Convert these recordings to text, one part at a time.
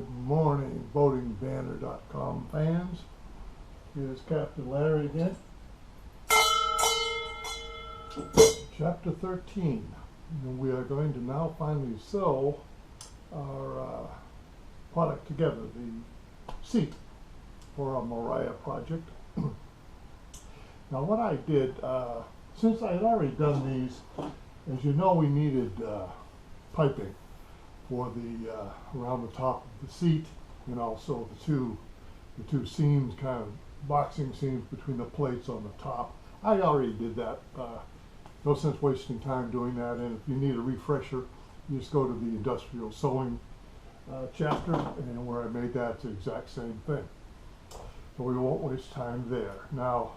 Good morning, boatingbanner.com fans. Here's Captain Larry again. Chapter 13. And we are going to now finally sew our product together, the seat for our Mariah project. Now what I did, since I had already done these, as you know, we needed piping for the around the top of the seat, and also the two seams, kind of boxing seams between the plates on the top. I already did that. No sense wasting time doing that. And if you need a refresher, you just go to the industrial sewing chapter, and where I made that, it's the exact same thing. So we won't waste time there. Now,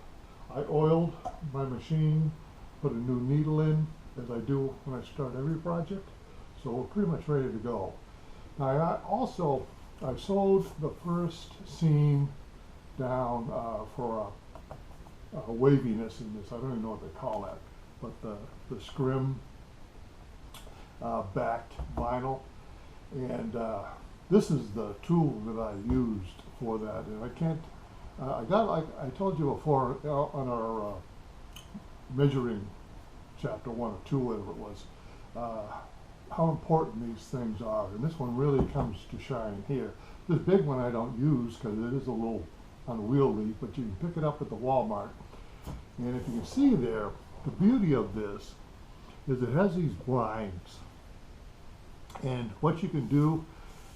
I oiled my machine, put a new needle in, as I do when I start every project. So we're pretty much ready to go. Now I sewed the first seam down for a waviness in this. I don't even know what they call that, but the scrim backed vinyl. And this is the tool that I used for that. And I can't, I got, like I told you before on our measuring chapter 1 or 2, whatever it was, how important these things are, and this one really comes to shine here. This big one I don't use because it is a little unwieldy, but you can pick it up at the Walmart. And if you can see there, the beauty of this is it has these blinds. And what you can do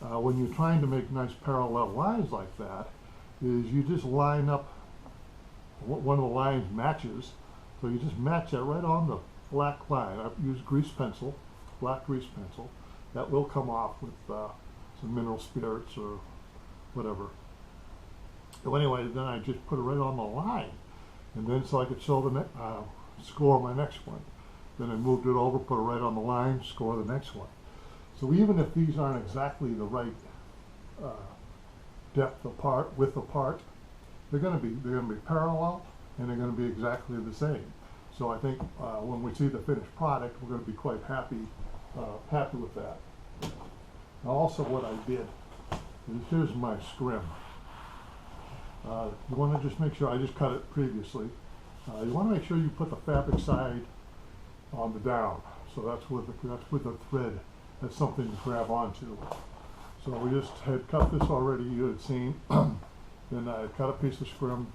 when you're trying to make nice parallel lines like that is you just line up, one of the lines matches, so you just match that right on the black line. I've used grease pencil, black grease pencil. That will come off with some mineral spirits or whatever. So anyway, then I just put it right on the line, and then so I could show the score my next one. Then I moved it over, put it right on the line, score the next one. So even if these aren't exactly the right depth apart, width apart, they're going to be parallel, and they're going to be exactly the same. So I think when we see the finished product, we're going to be quite happy with that. Now also what I did is, here's my scrim. You want to just make sure, I just cut it previously. You want to make sure you put the fabric side on the down. So that's with the thread. That's something to grab onto. So we just had cut this already, you had seen. Then I cut a piece of scrim,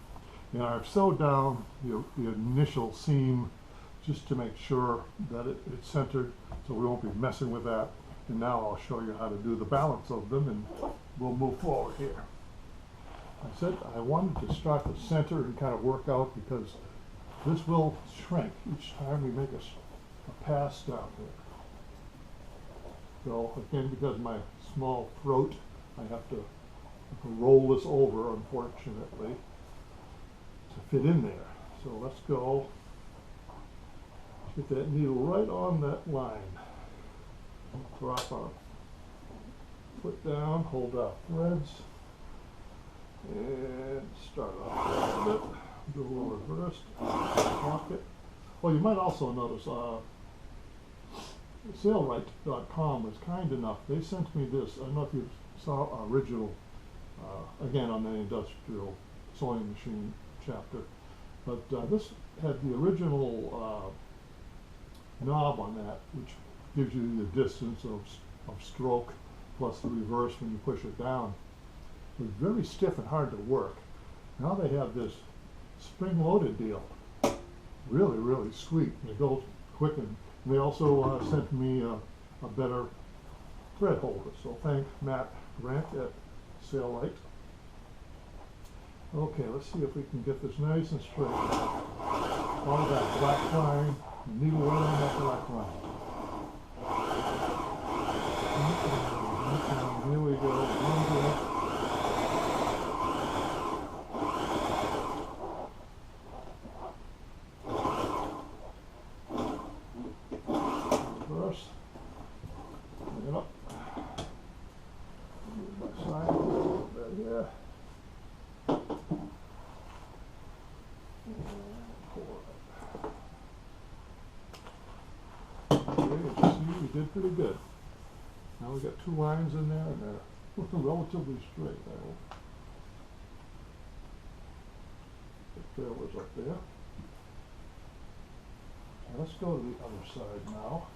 and I've sewed down the initial seam just to make sure that it's centered, so we won't be messing with that. And now I'll show you how to do the balance of them, and we'll move forward here. I said I wanted to start the center and kind of work out, because this will shrink each time we make a pass down here. So again, because of my small throat, I have to roll this over, unfortunately, to fit in there. So let's go. Get that needle right on that line. Drop our foot down, hold our threads, and start off a little bit. Do a little reverse, pocket. Well, you might also notice sailrite.com was kind enough. They sent me this. I don't know if you saw original, again on the industrial sewing machine chapter, but this had the original knob on that, which gives you the distance of stroke plus the reverse when you push it down. It was very stiff and hard to work. Now they have this spring-loaded deal. Really, really sweet. It goes quick, and they also sent me a better thread holder. So thank Matt Grant at Sailrite. Okay, let's see if we can get this nice and straight. On that black line, needle right on that black line. Here we go. Reverse. Bring it up. Move my side a little bit here. Okay, see, we did pretty good. Now we got two lines in there, and they're relatively straight, I hope. The trailer's up there. Now let's go to the other side now.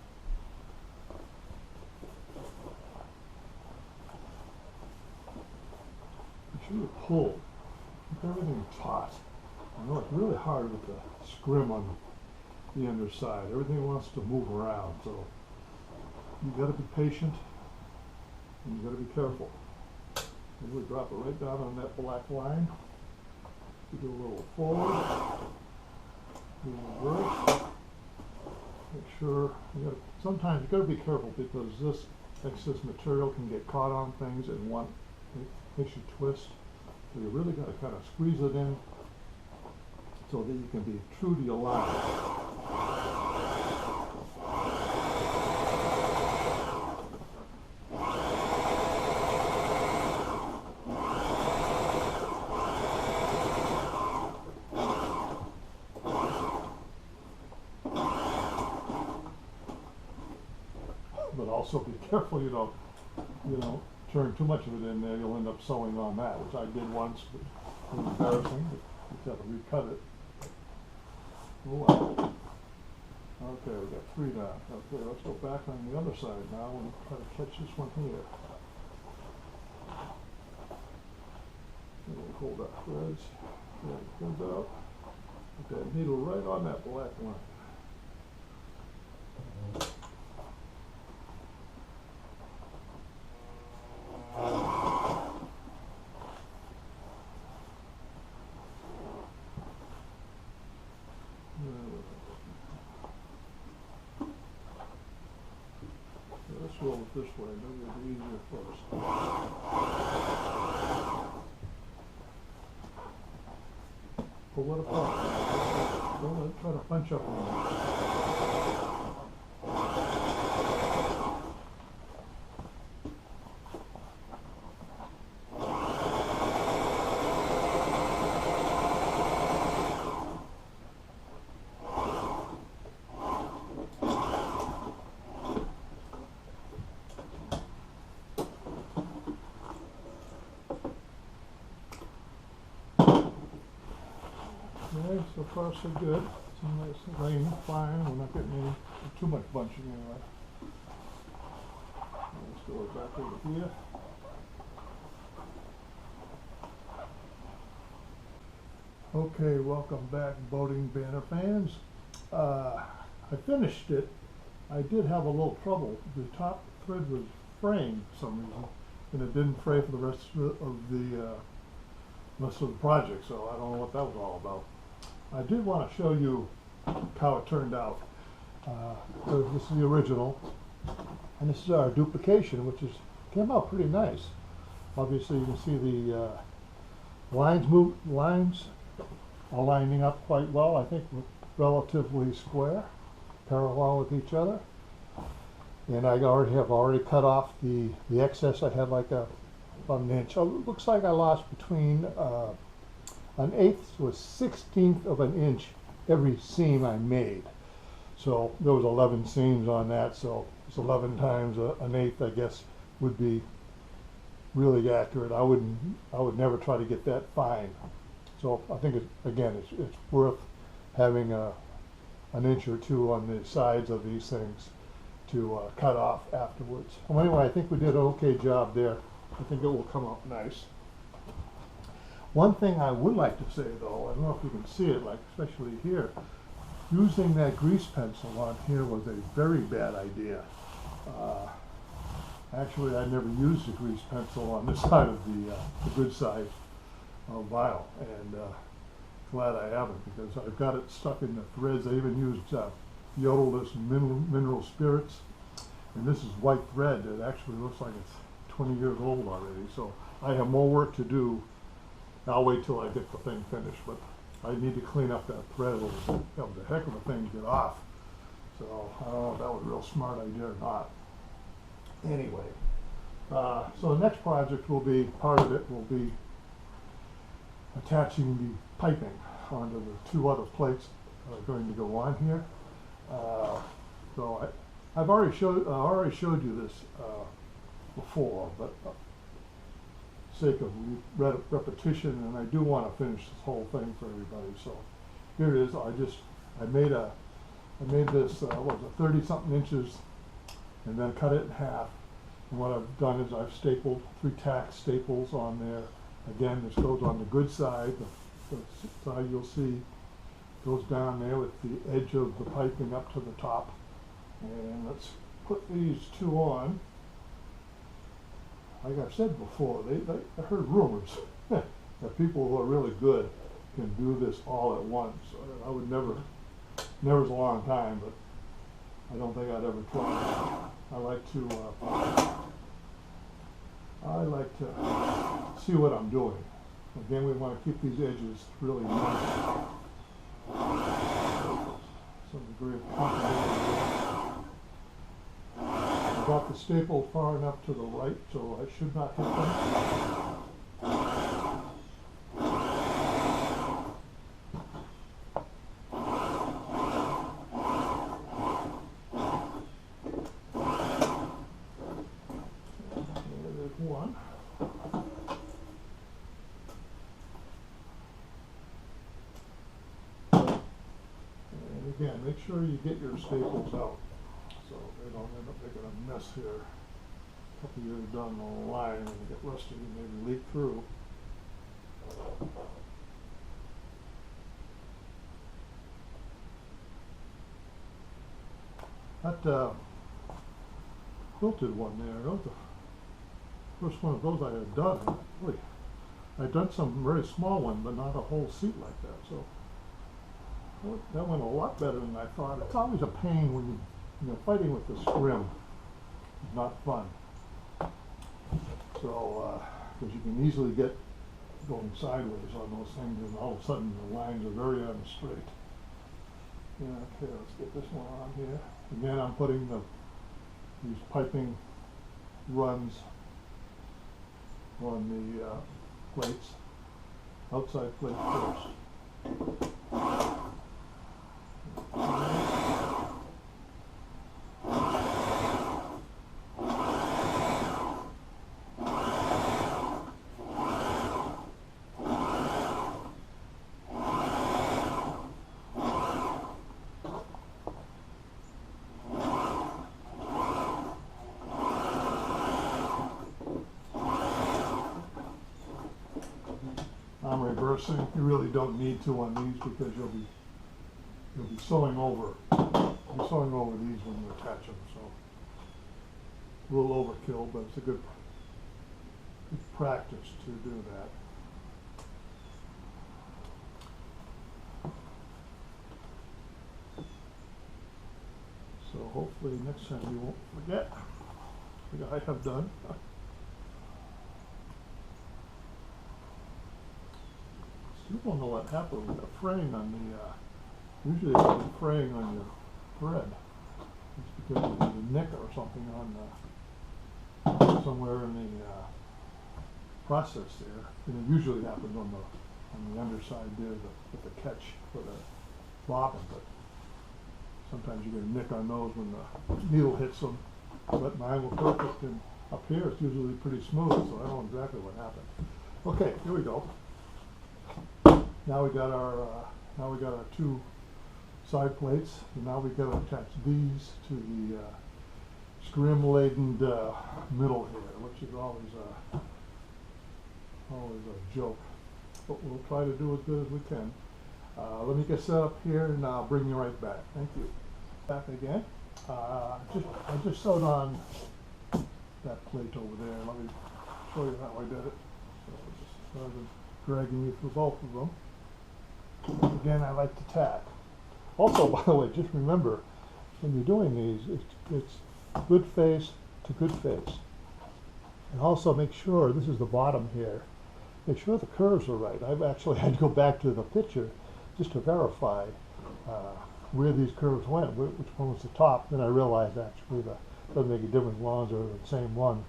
Be sure to pull. Keep everything taut. I know it's really hard with the scrim on the underside. Everything wants to move around, so you got to be patient and you got to be careful. And we drop it right down on that black line. We do a little forward, do a reverse. Make sure sometimes you got to be careful because this excess material can get caught on things and it makes you twist. So you really got to kind of squeeze it in so that you can be true to your line. But also be careful you don't turn too much of it in there. You'll end up sewing on that, which I did once. It was embarrassing, but you have to recut it. Oh well. Okay, we got 3 down. Okay, let's go back on the other side now and try to catch this one here. And we'll hold our threads. There it comes out. Put that needle right on that black line. Let's roll it this way, maybe it'll be easier first. Pull it apart. Don't let it try to punch up on it. Okay, so far so good. Some nice rain, fine. We're not getting any too much bunching anyway. Let's go back over here. Okay, welcome back, boating banner fans. I finished it. I did have a little trouble. The top thread was fraying for some reason, and it didn't fray for the rest of the project. So I don't know what that was all about. I did want to show you how it turned out. So this is the original, and this is our duplication, which came out pretty nice. Obviously, you can see the lines are lining up quite well. I think relatively square, parallel with each other. And I have already cut off the excess. I had like about an inch. So it looks like I lost between an eighth to a 16th of an inch every seam I made. So there was 11 seams on that, so it's 11 times an eighth, I guess, would be really accurate. I would never try to get that fine. So I think it's worth having an inch or two on the sides of these things to cut off afterwards. Well, anyway, I think we did an okay job there. I think it will come out nice. One thing I would like to say, though, I don't know if you can see it, like especially here, using that grease pencil on here was a very bad idea. Actually, I never used a grease pencil on this side of the good side of vinyl, and glad I haven't, because I've got it stuck in the threads. I even used yodelless mineral spirits, and this is white thread that actually looks like it's 20 years old already. So I have more work to do. I'll wait till I get the thing finished, but I need to clean up that thread a little bit. That was a heck of a thing to get off. So I don't know if that was a real smart idea or not. Anyway, so the next project will be, part of it will be attaching the piping onto the 2 other plates that are going to go on here. So I've already showed you this before, but sake of repetition, and I do want to finish this whole thing for everybody. So here it is. I made this what was it, 30-something inches, and then cut it in half. And what I've done is I've stapled 3 tack staples on there. Again, this goes on the good side. The side you'll see goes down there with the edge of the piping up to the top. And let's put these 2 on. Like I've said before, I heard rumors that people who are really good can do this all at once. I would never's a long time, but I don't think I'd ever try. I like to see what I'm doing. Again, we want to keep these edges really nice. Some degree of continuity. I got the staple far enough to the right, so I should not hit them. There's one. And again, make sure you get your staples out, so they don't end up making a mess here. A couple years down the line, when they get rusty and maybe leak through. That quilted one there, that was the first one of those I had done. Really, I'd done some very small one, but not a whole seat like that. So that went a lot better than I thought. It's always a pain when you're fighting with the scrim. It's not fun. So, because you can easily get going sideways on those things, and all of a sudden the lines are very unstraight. Yeah, okay, let's get this one on here. Again, I'm putting these piping runs on the plates, outside plate first. I'm reversing. You really don't need to on these because you'll be sewing over. You'll be sewing over these when you attach them. So a little overkill, but it's a good practice to do that. So hopefully next time you won't forget, like I have done. You don't know what happened with the fraying on the, usually it's the fraying on your thread. It's because there's a nick or something on the, somewhere in the process there. And it usually happens on the underside there with the catch for the bobbin, but sometimes you get a nick on those when the needle hits them. But mine were perfect, and up here it's usually pretty smooth, so I know exactly what happened. Okay, here we go. Now we got our 2 side plates, and now we got to attach these to the scrim-laden middle here, which is always a joke, but we'll try to do as good as we can. Let me get set up here, and I'll bring you right back. Thank you. Back again. I just sewed on that plate over there. Let me show you how I did it. So just rather than dragging you through both of them. Again, I like to tack. Also, by the way, just remember, when you're doing these, it's good face to good face. And also make sure, this is the bottom here, make sure the curves are right. I've actually had to go back to the picture just to verify where these curves went, which one was the top. Then I realized actually that it doesn't make a difference as long as they're the same one.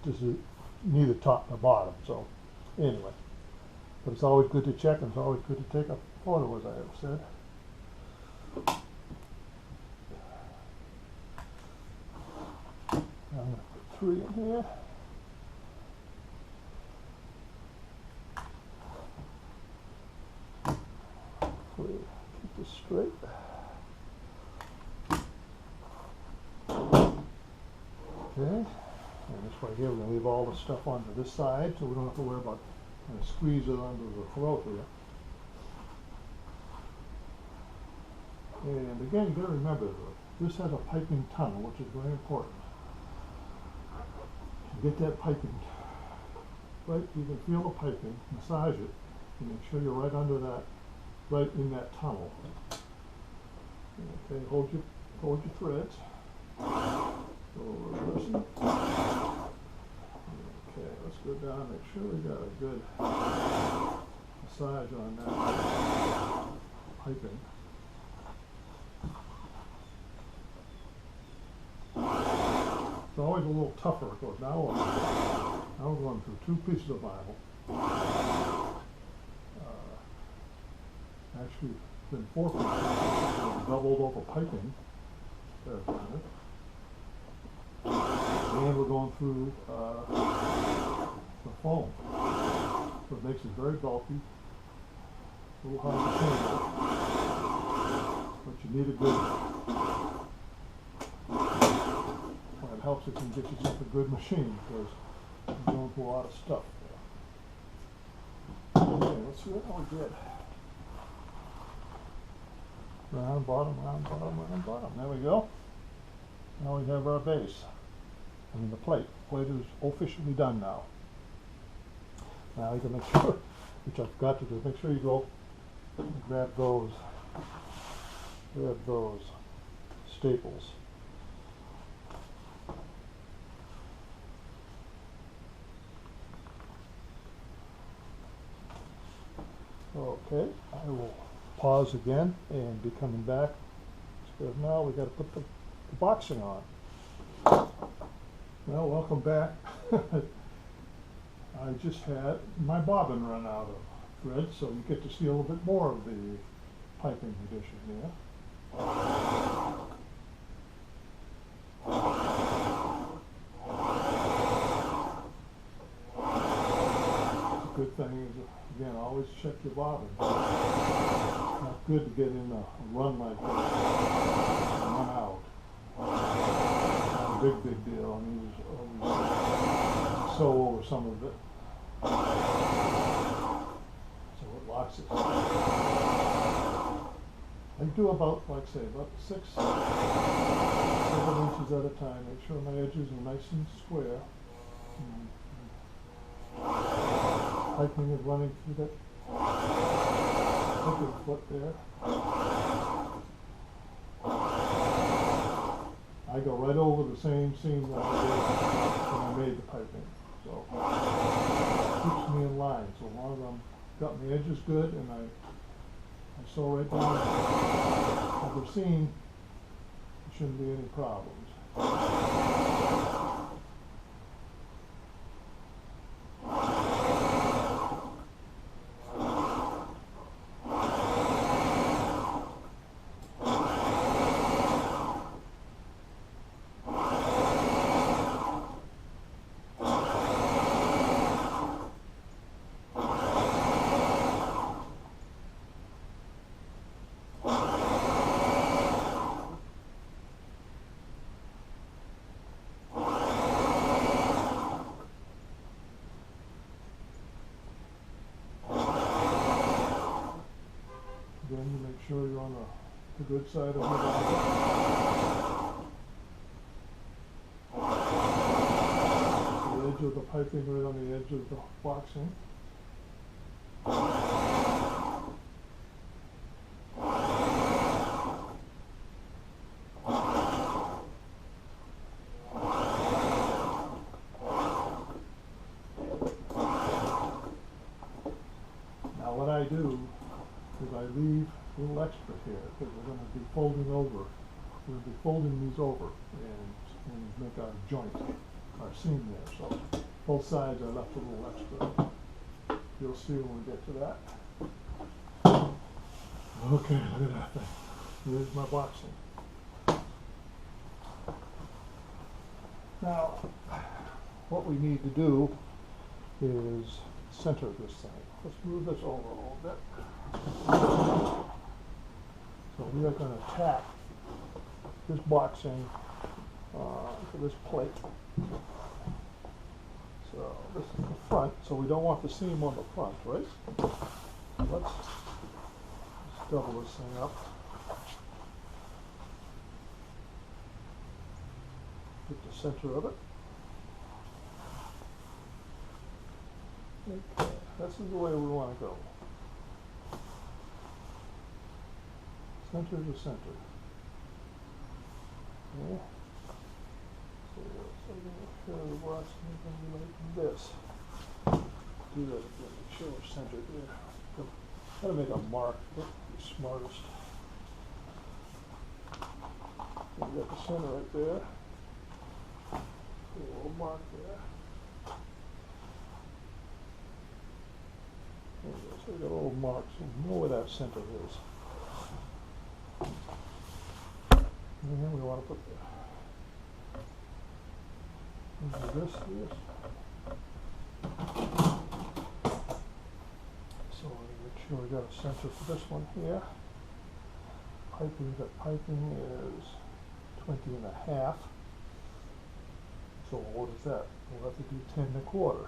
This is neither top nor bottom. So anyway. But it's always good to check, and it's always good to take a photo, as I have said. I'm going to put 3 in here. this straight. Okay, and this right here, we're going to leave all the stuff onto this side, so we don't have to worry about trying to squeeze it under the throat here. And again, you got to remember, this has a piping tunnel, which is very important. Get that piping, right, you can feel the piping, massage it, and make sure you're right under that, right in that tunnel. Okay, hold your threads. Go reverse it. Okay, let's go down, make sure we got a good massage on that piping. It's always a little tougher, because now we're going through 2 pieces of vinyl. Actually, it's been 4 pieces, doubled over piping. There's on it. And we're going through the foam. So it makes it very bulky, a little hard to handle. But you need a good, well, it helps if you can get yourself a good machine, because you're going through a lot of stuff there. Okay, let's see what we did. Round, bottom, round, bottom, round, bottom. There we go. Now we have our base. I mean the plate. The plate is officially done now. Now you can make sure, which I forgot to do, make sure you go and grab those staples. Okay, I will pause again and be coming back, because now we got to put the boxing on. Well, welcome back. I just had my bobbin run out of thread, so you get to see a little bit more of the piping condition here. The good thing is, again, always check your bobbin. It's not good to get in a run like this and run out. Not a big deal. I mean, always sew over some of it, so it locks it. I do about, like I say, about 6, 7 inches at a time. Make sure my edges are nice and square. Piping is running through that picking foot there. I go right over the same seam that I did when I made the piping. So it keeps me in line. So long as I'm got my edges good and I sew right down over seam, there shouldn't be any problems. Again, you make sure you're on the good side of the bottom. The edge of the piping right on the edge of the boxing. Now what I do is I leave a little extra here, because we're going to be folding over. We're going to be folding these over and make our joint, our seam there. So both sides I left a little extra. You'll see when we get to that. Okay, look at that thing. Here's my boxing. Now, what we need to do is center this thing. Let's move this over a little bit. So we are going to tack this boxing to this plate. So this is the front, so we don't want the seam on the front, right? Let's just double this thing up. Get the center of it. Okay, this is the way we want to go. Center to center. Okay. So make sure the box is going to be like this. Do that again, make sure we're centered there. Gotta make a mark, that's the smartest. So we got the center right there. A little mark there. There we go. So we got a little mark, so we know where that center is. And then we want to put this. So we're going to make sure we got a center for this one here. Piping, the piping is 20.5. So what is that? We'll have to do 10.25.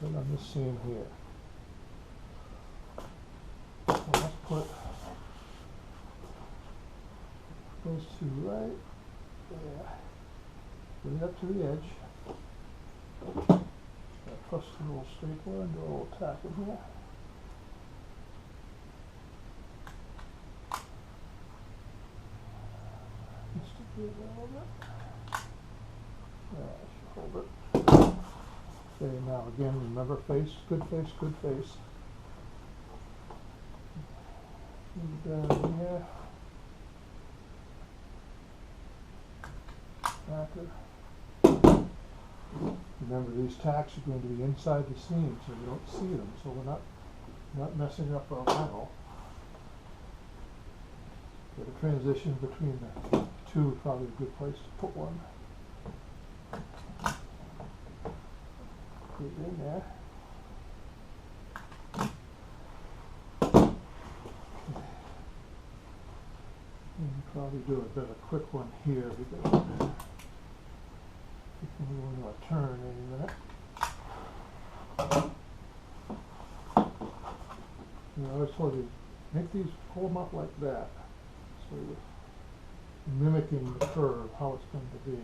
Right on this seam here. So let's put those two right there. Bring it up to the edge. Trust the little stapler and do a little tack in here. Just to do that a little bit. Yeah, I should hold it. Okay, now again, remember face, good face, good face. And down here. Backer. Remember, these tacks are going to be inside the seam, so you don't see them, so we're not messing up our vinyl. So the transition between the two is probably a good place to put one. Put it in there. And probably do a quick one here because we're going to turn any minute. You know, I always told you, make these, pull them up like that. So you're mimicking the curve, how it's going to be.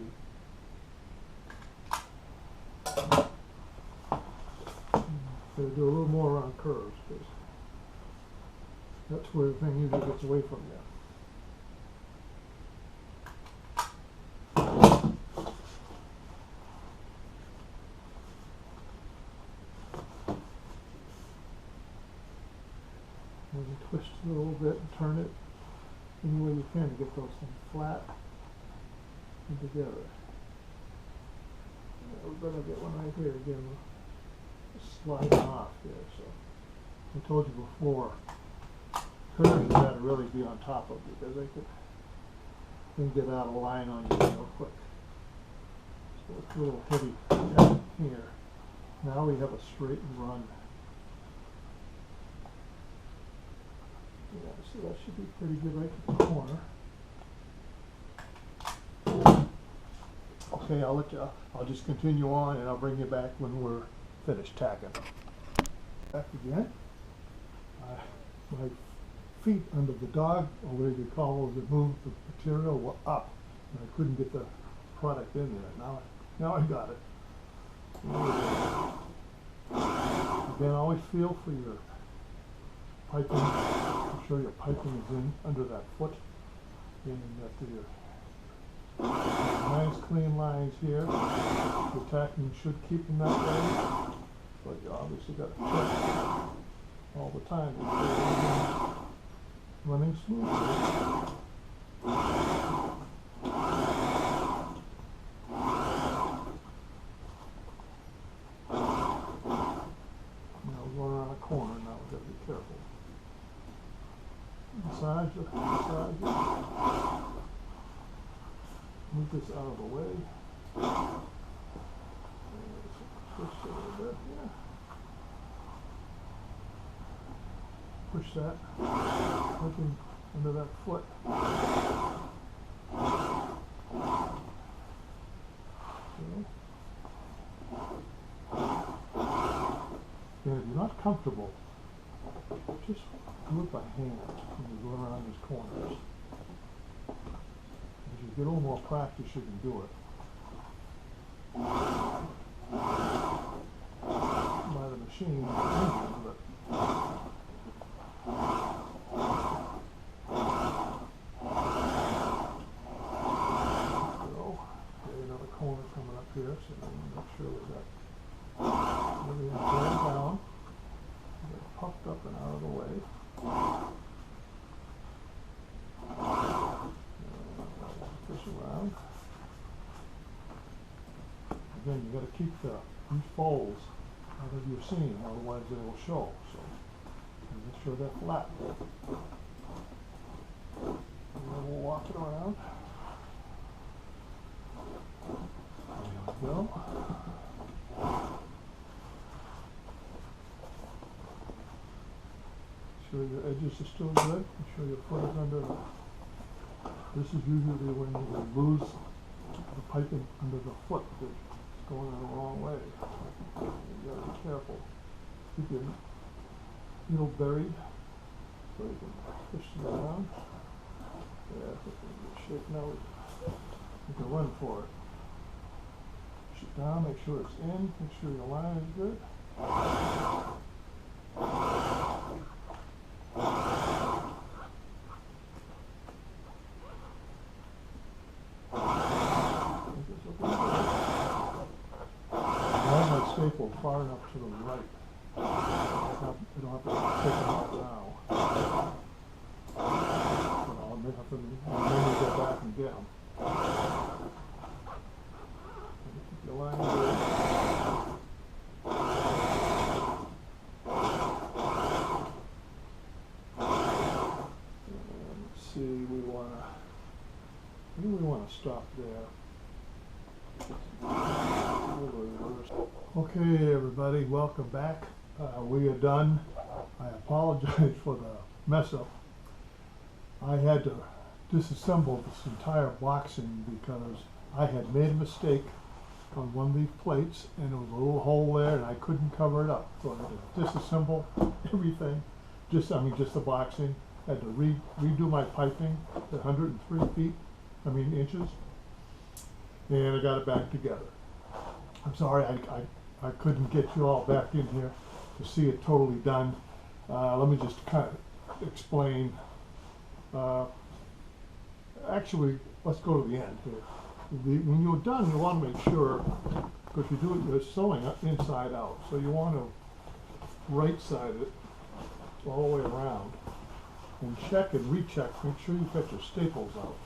So do a little more around curves, because that's where the thing usually gets away from you. And you twist it a little bit and turn it any way you can to get those things flat and together. Yeah, we're going to get one right here again. Slide off here. So I told you before, curves got to really be on top of you because they can get out of line on you real quick. So it's a little heavy down here. Now we have a straight run. Yeah, so that should be pretty good right to the corner. Okay, I'll just continue on and I'll bring you back when we're finished tacking. Back again. My feet under the dog, or whatever you call those that move the material, were up, and I couldn't get the product in there. Now I got it. Again, always feel for your piping. Make sure your piping is in under that foot, and that your nice clean lines here. The tacking should keep them that way, but you obviously got to check all the time to make sure everything's running smoothly. Now we're going around a corner. Now we've got to be careful. Massage it. Move this out of the way. Twist it a little bit here. push that piping under that foot. Okay. And if you're not comfortable, just do it by hand when you go around these corners. As you get a little more practice, you can do it. By the machine, but so, okay, another corner coming up here, so make sure we got everything going down, get it puffed up and out of the way. Push around. Again, you got to keep these folds out of your seam, otherwise they will show. So make sure they're flat. And then we'll walk it around. There we go. Sure your edges are still good. Make sure your foot is under the. This is usually when you lose the piping under the foot. It's going in the wrong way. You gotta be careful. Keep your needle buried so you can push it around. Yeah, I think we're in good shape now. We can run for it. Push it down, make sure it's in, make sure your line is good. Staple far enough to the right. You don't have to take them out now. I'll make up and then you go back and get them. Keep your line good. And let's see, we want to stop there. Okay, everybody, welcome back. We are done. I apologize for the mess up. I had to disassemble this entire boxing because I had made a mistake on one of these plates and there was a little hole there and I couldn't cover it up. So I had to disassemble everything, just the boxing. I had to redo my piping to 103 inches, and I got it back together. I'm sorry I couldn't get you all back in here to see it totally done. Let me just kind of explain. Actually, let's go to the end here. When you're done, you want to make sure, because you're sewing inside out, so you want to right side it all the way around and check and recheck. Make sure you got your staples out.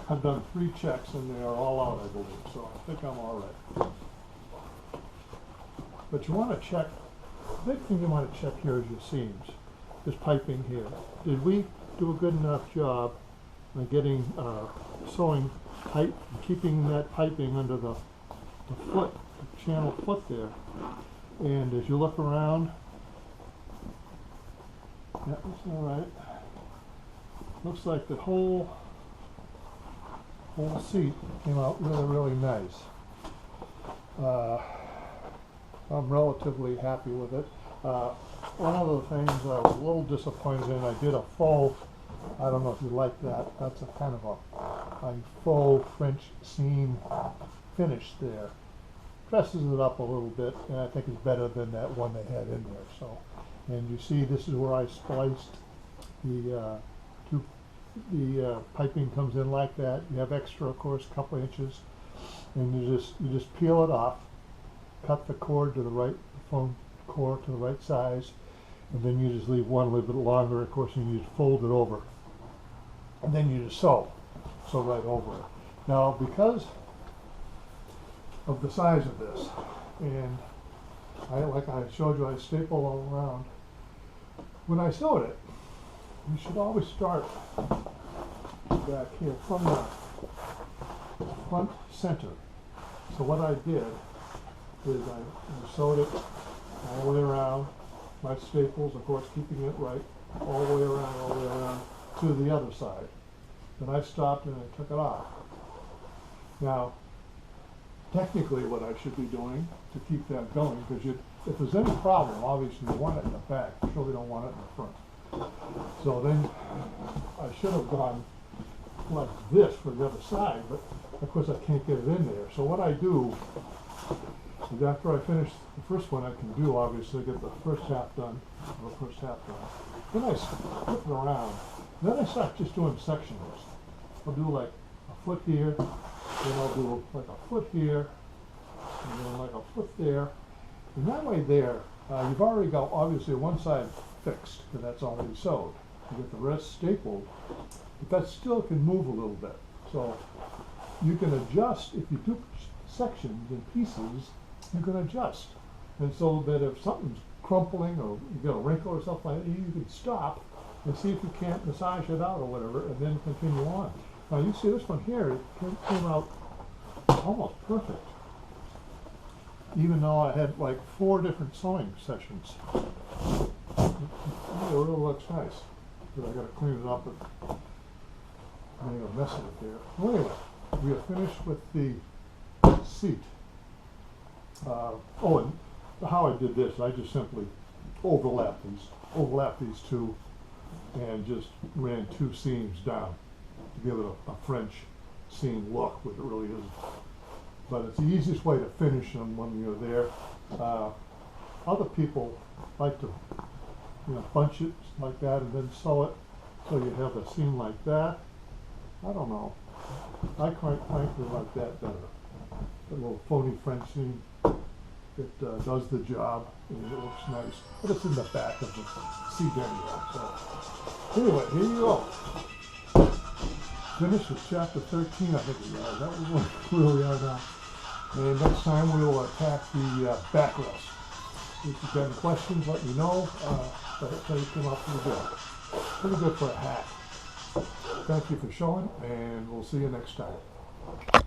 I've done 3 checks and they are all out, I believe, so I think I'm all right. But you want to check, the big thing you want to check here is your seams, this piping here. Did we do a good enough job of getting sewing tight and keeping that piping under the foot, the channel foot there? And as you look around, that was all right. Looks like the whole seat came out really, really nice. I'm relatively happy with it. One of the things I was a little disappointed in, I did a faux, I don't know if you like that, that's a kind of a faux French seam finish there. Dresses it up a little bit, and I think it's better than that one they had in there. So, and you see this is where I spliced the piping comes in like that. You have extra, of course, a couple inches, and you just peel it off, cut the cord to the right, the foam cord to the right size, and then you just leave one a little bit longer, of course, and you just fold it over, and then you just sew right over it. Now, because of the size of this, and like I showed you, I stapled all around. When I sewed it, you should always start back here from the front center. So what I did is I sewed it all the way around, my staples, of course, keeping it right all the way around to the other side. Then I stopped and I took it off. Now, technically what I should be doing to keep that going, because if there's any problem, obviously you want it in the back, you surely don't want it in the front. So then I should have gone like this for the other side, but of course I can't get it in there. So what I do is after I finish the first one, I can do obviously get the first half done, or the first half done. Then I flip it around. Then I start just doing sections. I'll do like a foot here, then I'll do like a foot here, and then like a foot there. And that way there, you've already got obviously one side fixed, because that's already sewed. You get the rest stapled, but that still can move a little bit. So you can adjust, if you do sections and pieces, you can adjust. And so that if something's crumpling or you get a wrinkle or something like that, you can stop and see if you can't massage it out or whatever, and then continue on. Now you see this one here, it came out almost perfect. Even though I had like 4 different sewing sessions. It really looks nice. But I gotta clean it up and make a mess of it there. Well, anyway, we are finished with the seat. And how I did this, I just simply overlapped these two and just ran 2 seams down to give it a French seam look, which it really isn't. But it's the easiest way to finish them when you're there. Other people like to, bunch it like that and then sew it so you have a seam like that. I don't know. I quite frankly like that better. A little phony French seam. It does the job and it looks nice. But it's in the back of the seat anyway. So anyway, here you go. Finish with chapter 13, I think we are. That was where we are now. And next time we will attack the backrest. If you've got any questions, let me know. But it came out pretty good. Pretty good for a hat. Thank you for showing, and we'll see you next time.